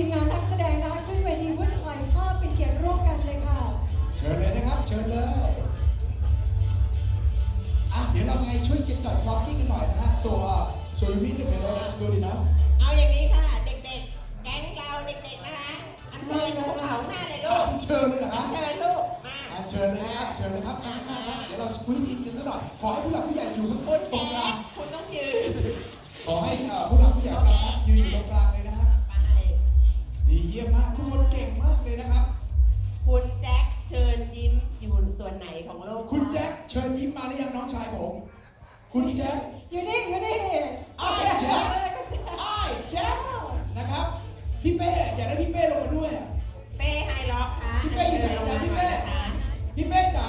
มงานนักแสดงนะคะขึ้นเวทีเพื่อถ่ายภาพเป็นเกียรติร่วมกันเลยค่ะเชิญเลยนะครับเชิญเลยเดี๋ยวเราไงช่วยกันจัดบล็อกกิ้งกันหน่อยนะฮะso you meet the parents good enough เอาอย่างนี้ค่ะเด็กๆแก๊งเราเด็กๆนะคะอัญเชิญพวกเขาหน้าเลยลูก เชิญเลยนะค อั รับ ญเชิญลูกมา เชิญเลยนะครับเชิญเลยครับเดี๋ยวเราสควีซอินกันหน่อยขอให้ผู้หลักผู้ใหญ่อยู่ข้างบนตรงกลาง คุณต้องยืน ขอให้ผู้หลักผู้ใหญ่นะครับยืนอยู่ตรงกลางเลยนะฮะ ไป ดีเยี่ยมมากทุกคนเก่งมากเลยนะครับ คุณแจ็คเชิญยิ้มอยู่ส่วนไหนของโลก คุณแจ็คเชิญยิ้มมาหรือยังน้องชายผมคุณแจ็ค อยู่นี่อยู่นี่ แจ็คแจ็คนะครับพี่เป้อยากได้พี่เป้ลงมาด้วยอ่ะ เป้ไฮล็อกค่ะ พี่เป้อยู่ไหนจ๊ะพี่เป้พี่เป้จ๋า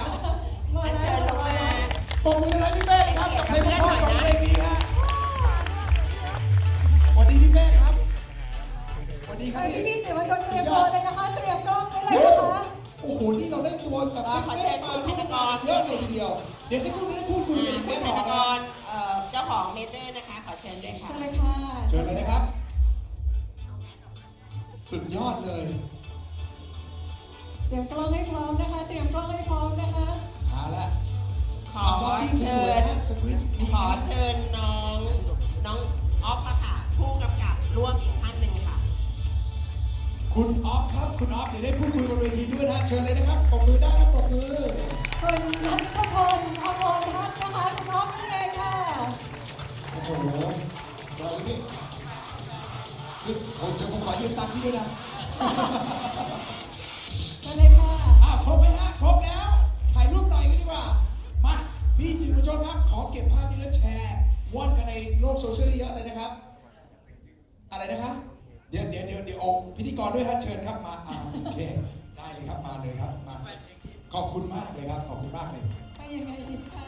มา อัญ แล้ เชิ ว ญลงมา ปมมือเลยพี่เป้นะครับกับเพลงเพราะๆสองเพลงนี้ฮะสวัสดีพี่เป้ครับสวัสดีครับ พี่สื่อมวลชนเตรียมตัวเลยนะคะเตรียมกล้องไว้เลยนะคะ โอ้โหนี่เราได้ตัวแบบ ขอเชิญคุณธนกร เยอะเลยทีเดียวเดี๋ยวสักครู่ได้พูดคุยกันอีก คุ แน่ ณ น ธ อน นก นะ รเจ้าของเมเจอร์นะคะขอเชิญด้วยค่ะ เชิญเลยค่ะ เชิญเลยนะครับ สุดยอดเลย เตรียมกล้องให้พร้อมนะคะเตรียมกล้องให้พร้อมนะคะ เอาละ ขอ ล็อกกิ้ง เชิ สวย ญ ๆนะสควีซมี ขอเชิญน้องออฟอะค่ะผู้กำกับร่วมอีกท่านหนึ่งค่ะ คุณออฟครับคุณออฟเดี๋ยวได้พูดคุยบนเวทีด้วยนะเชิญเลยนะครับปรบมือได้ครับปรบมือ คุณนัทพลอมรทัศน์นะคะคุณน้องนี่เองค่ะ โอ้โหสวัสดีผมขอยืมตังค์พี่ด้วยนะ เชิญเลยค่ะ ครบไหมฮะครบแล้วถ่ายรูปหน่อยกันดีกว่ามาพี่สื่อมวลชนครับขอเก็บภาพนี้แล้วแชร์ว่อนกันในโลกโซเชียลเยอะเลยนะครับอะไรนะครับเดี๋ยวโอพิธีกรด้วยฮะเชิญครับมาโอเคได้เลยครับมาเลยครับมาขอบคุณมากเลยครับขอบคุณมากเลย ไปยังไงดีคะ